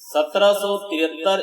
1773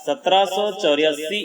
1784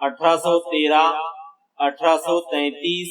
1813, 1833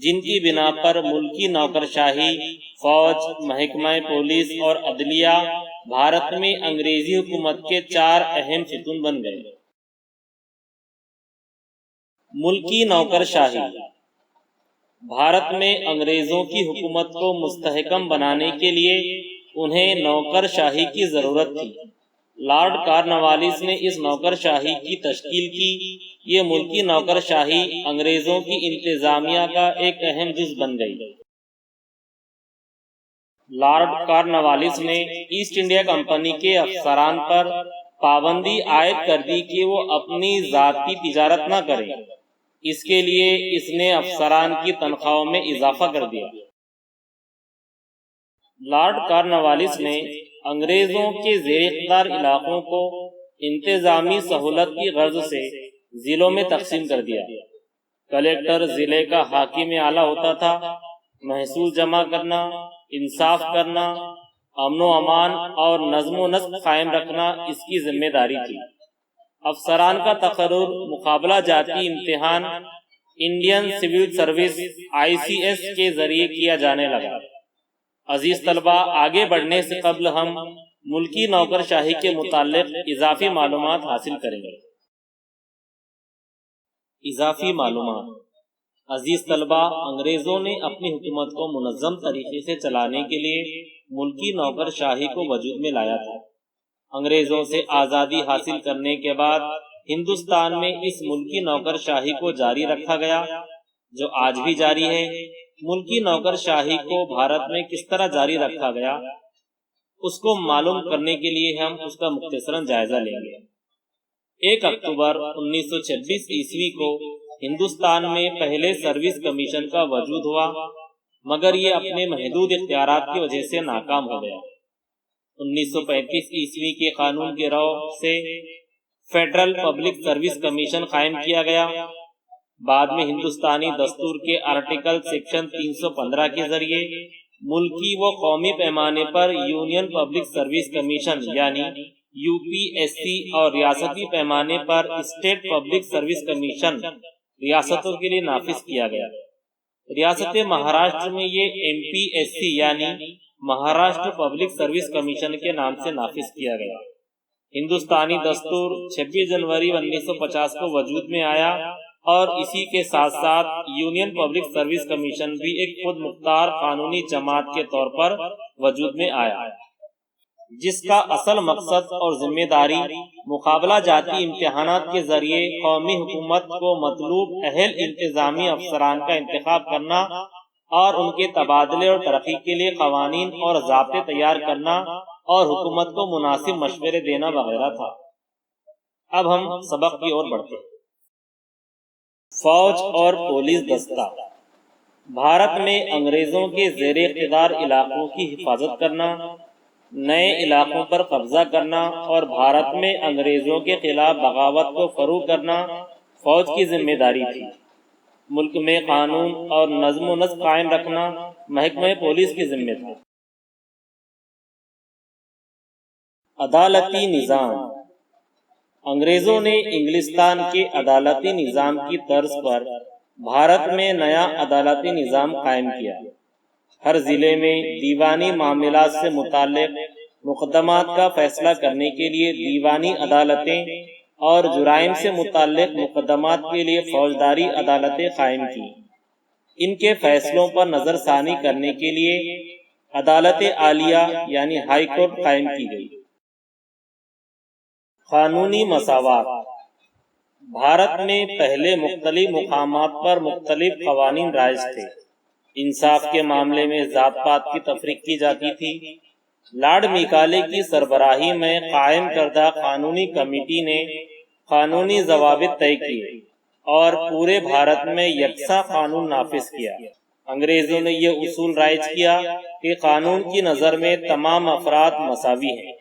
جن کی بنا پر ملکی نوکرشاہی، فوج، محکمہ پولیس اور عدلیہ بھارت میں انگریزی حکومت کے 4 اہم ستون بن گئے۔ ملکی نوکرشاہی۔ بھارت میں انگریزوں کی حکومت کو مستحکم بنانے کے لیے انہیں نوکرشاہی کی ضرورت تھی۔ لارڈ کارنوالیس نے اس نوکرشاہی کی تشکیل کی۔ یہ ملکی نوکرشاہی انگریزوں کی انتظامیہ کا ایک اہم جز بن گئی۔ لارڈ کارنوالیس نے ایسٹ انڈیا کمپنی کے افسران پر پابندی عائد کر دی کہ وہ اپنی ذاتی تجارت نہ کریں۔ اس کے لیے اس نے افسران کی تنخواہوں میں اضافہ کر دیا۔ لارڈ کارنوالیس نے انگریزوں کے زیر اقتدار علاقوں کو انتظامی سہولت کی غرض سے ضلعوں میں تقسیم کر دیا۔ کلکٹر ضلع کا حاکم اعلیٰ ہوتا تھا۔ محصول جمع کرنا، انصاف کرنا، امن و امان اور نظم و نسق قائم رکھنا اس کی ذمہ داری تھی۔ افسران کا تقرر مقابلہ جاتی امتحان انڈین سول سروس ICS کے ذریعے کیا جانے لگا۔ عزیز طلبہ، آگے بڑھنے سے قبل ہم ملکی نوکرشاہی کے متعلق اضافی معلومات حاصل کریں گے۔ اضافی معلومات۔ عزیز طلبہ، انگریزوں نے اپنی حکومت کو منظم طریقے سے چلانے کے لیے ملکی نوکرشاہی کو وجود میں لایا تھا۔ انگریزوں سے آزادی حاصل کرنے کے بعد ہندوستان میں اس ملکی نوکرشاہی کو جاری رکھا گیا، جو آج بھی جاری ہے۔ ملکی نوکرشاہی کو بھارت میں کس طرح جاری رکھا گیا، اس کو معلوم کرنے کے لیے ہم اس کا مختصراً جائزہ لیں گے۔ 1 اکتوبر 1926 عیسوی کو ہندوستان میں پہلے سروس کمیشن کا وجود ہوا، مگر یہ اپنے محدود اختیارات کی وجہ سے ناکام ہو گیا۔ 1935 عیسوی کے قانون کے رو سے فیڈرل پبلک سروس کمیشن قائم کیا گیا۔ بعد میں ہندوستانی دستور کے آرٹیکل سیکشن 315 کے ذریعے ملکی و قومی پیمانے پر یونین پبلک سروس کمیشن یعنی UPSC اور ریاستی پیمانے پر اسٹیٹ پبلک سروس کمیشن ریاستوں کے لیے نافذ کیا گیا۔ ریاست مہاراشٹر میں یہ MPSC یعنی مہاراشٹر پبلک سروس کمیشن کے نام سے نافذ کیا گیا۔ ہندوستانی دستور 26 جنوری 1950 کو وجود میں آیا اور اسی کے ساتھ ساتھ یونین پبلک سروس کمیشن بھی ایک خود مختار قانونی جماعت کے طور پر وجود میں آیا، جس کا اصل مقصد اور ذمہ داری مقابلہ جاتی امتحانات کے ذریعے قومی حکومت کو مطلوب اہل انتظامی افسران کا انتخاب کرنا اور ان کے تبادلے اور ترقی کے لیے قوانین اور ضابطے تیار کرنا اور حکومت کو مناسب مشورے دینا وغیرہ تھا۔ اب ہم سبق کی اور بڑھتے ہیں۔ فوج اور پولیس دستہ۔ بھارت میں انگریزوں کے زیر اقتدار علاقوں کی حفاظت کرنا، نئے علاقوں پر قبضہ کرنا اور بھارت میں انگریزوں کے خلاف بغاوت کو فروغ کرنا فوج کی ذمہ داری تھی۔ ملک میں قانون اور نظم و نسق قائم رکھنا محکمہ پولیس کی ذمہ تھا۔ عدالتی نظام۔ انگریزوں نے انگلستان کے عدالتی نظام کی طرز پر بھارت میں نیا عدالتی نظام قائم کیا۔ ہر ضلع میں دیوانی معاملات سے متعلق مقدمات کا فیصلہ کرنے کے لیے دیوانی عدالتیں اور جرائم سے متعلق مقدمات کے لیے فوجداری عدالتیں قائم کی۔ ان کے فیصلوں پر نظر ثانی کرنے کے لیے عدالت عالیہ یعنی ہائی کورٹ قائم کی گئی۔ قانونی مساوات۔ بھارت میں پہلے مختلف مقامات پر مختلف قوانین رائج تھے۔ انصاف کے معاملے میں ذات پات کی تفریق کی جاتی تھی۔ لارڈ میکالے کی سربراہی میں قائم کردہ قانونی کمیٹی نے قانونی ضوابط طے کیے اور پورے بھارت میں یکساں قانون نافذ کیا۔ انگریزوں نے یہ اصول رائج کیا کہ قانون کی نظر میں تمام افراد مساوی ہیں۔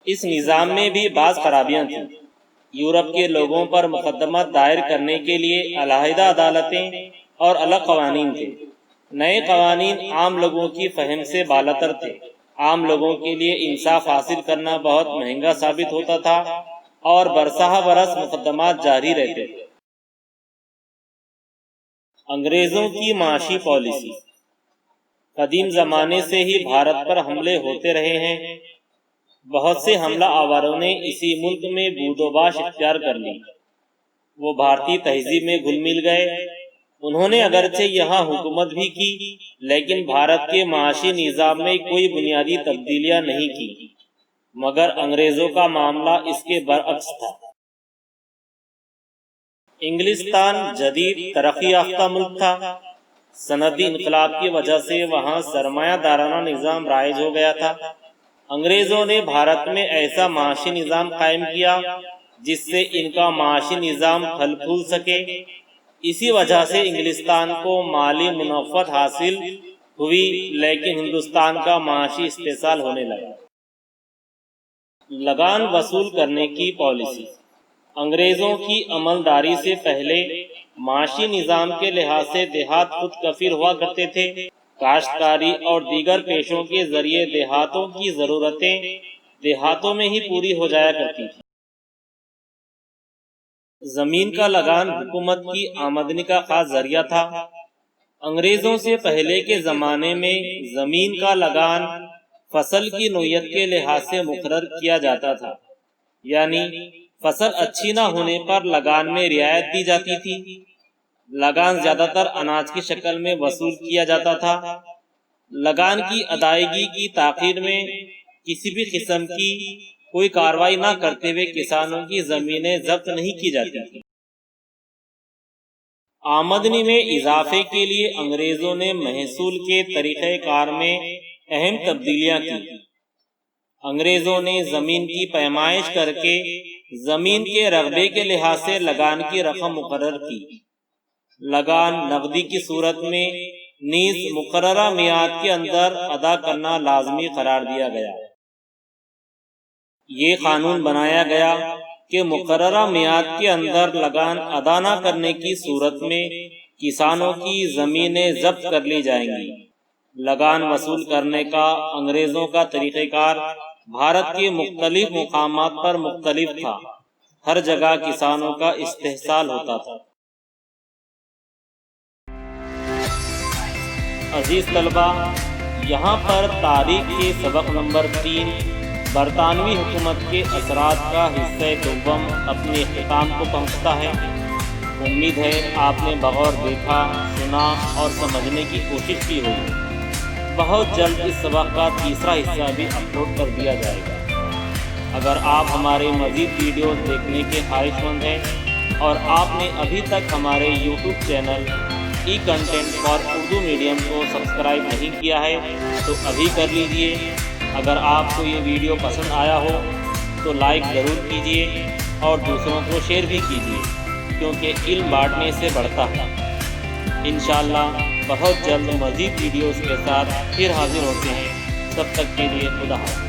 اس نظام میں بھی بعض خرابیاں تھیں۔ یورپ کے لوگوں پر مقدمات دائر کرنے کے لیے علیحدہ عدالتیں اور الگ قوانین تھے۔ نئے قوانین عام لوگوں کی فہم سے بالاتر تھے۔ عام لوگوں کے لیے انصاف حاصل کرنا بہت مہنگا ثابت ہوتا تھا اور برسہ برس مقدمات جاری رہتے تھے۔ انگریزوں کی معاشی پالیسی۔ قدیم زمانے سے ہی بھارت پر حملے ہوتے رہے ہیں۔ بہت سے حملہ آوروں نے اسی ملک میں بود و باش اختیار کر لی۔ وہ بھارتی تہذیب میں گھل مل گئے۔ انہوں نے اگرچہ یہاں حکومت بھی کی، لیکن بھارت کے معاشی نظام میں کوئی بنیادی تبدیلیاں نہیں کی، مگر انگریزوں کا معاملہ اس کے برعکس تھا۔ انگلستان جدید ترقی یافتہ ملک تھا۔ صنعتی انقلاب کی وجہ سے وہاں سرمایہ دارانہ نظام رائج ہو گیا تھا۔ انگریزوں نے بھارت میں ایسا معاشی نظام قائم کیا جس سے ان کا معاشی نظام پھل پھول سکے۔ اسی وجہ سے انگلستان کو مالی منفعت حاصل ہوئی، لیکن ہندوستان کا معاشی استحصال ہونے لگا۔ لگان وصول کرنے کی پالیسی۔ انگریزوں کی عملداری سے پہلے معاشی نظام کے لحاظ سے دیہات خود کفیل ہوا کرتے تھے۔ کاشتکاری اور دیگر پیشوں کے ذریعے دیہاتوں کی ضرورتیں دیہاتوں میں ہی پوری ہو جایا کرتی تھی۔ زمین کا لگان حکومت کی آمدنی کا خاص ذریعہ تھا۔ انگریزوں سے پہلے کے زمانے میں زمین کا لگان فصل کی نوعیت کے لحاظ سے مقرر کیا جاتا تھا، یعنی فصل اچھی نہ ہونے پر لگان میں رعایت دی جاتی تھی۔ لگان زیادہ تر اناج کی شکل میں وصول کیا جاتا تھا۔ لگان کی ادائیگی کی تاخیر میں کسی بھی قسم کی کوئی کارروائی نہ کرتے ہوئے کسانوں کی زمینیں ضبط نہیں کی جاتی تھی۔ آمدنی میں اضافے کے لیے انگریزوں نے محصول کے طریقہ کار میں اہم تبدیلیاں کی۔ انگریزوں نے زمین کی پیمائش کر کے زمین کے رقبے کے لحاظ سے لگان کی رقم مقرر کی۔ لگان نقدی کی صورت میں نیز مقررہ میعاد کے اندر ادا کرنا لازمی قرار دیا گیا۔ یہ قانون بنایا گیا کہ مقررہ میعاد کے اندر لگان ادا نہ کرنے کی صورت میں کسانوں کی زمینیں ضبط کر لی جائیں گی۔ لگان وصول کرنے کا انگریزوں کا طریقہ کار بھارت کے مختلف مقامات پر مختلف تھا۔ ہر جگہ کسانوں کا استحصال ہوتا تھا۔ عزیز طلبہ، یہاں پر تاریخ کے سبق نمبر 3 برطانوی حکومت کے اثرات کا حصہ دوم اپنے اختتام کو پہنچتا ہے۔ امید ہے آپ نے بغور دیکھا، سنا اور سمجھنے کی کوشش کی ہوگی۔ بہت جلد اس سبق کا تیسرا حصہ بھی اپلوڈ کر دیا جائے گا۔ اگر آپ ہمارے مزید ویڈیوز دیکھنے کے خواہش مند ہیں اور آپ نے ابھی تک ہمارے YouTube channel E content for Urdu medium کو سبسکرائب نہیں کیا ہے تو ابھی کر لیجئے۔ اگر آپ کو یہ ویڈیو پسند آیا ہو تو لائک ضرور کیجئے اور دوسروں کو شیئر بھی کیجئے، کیونکہ علم بانٹنے سے بڑھتا ہے۔ انشاءاللہ بہت جلد مزید ویڈیوز کے ساتھ پھر حاضر ہوتے ہیں۔ تب تک کے لیے خدا حافظ۔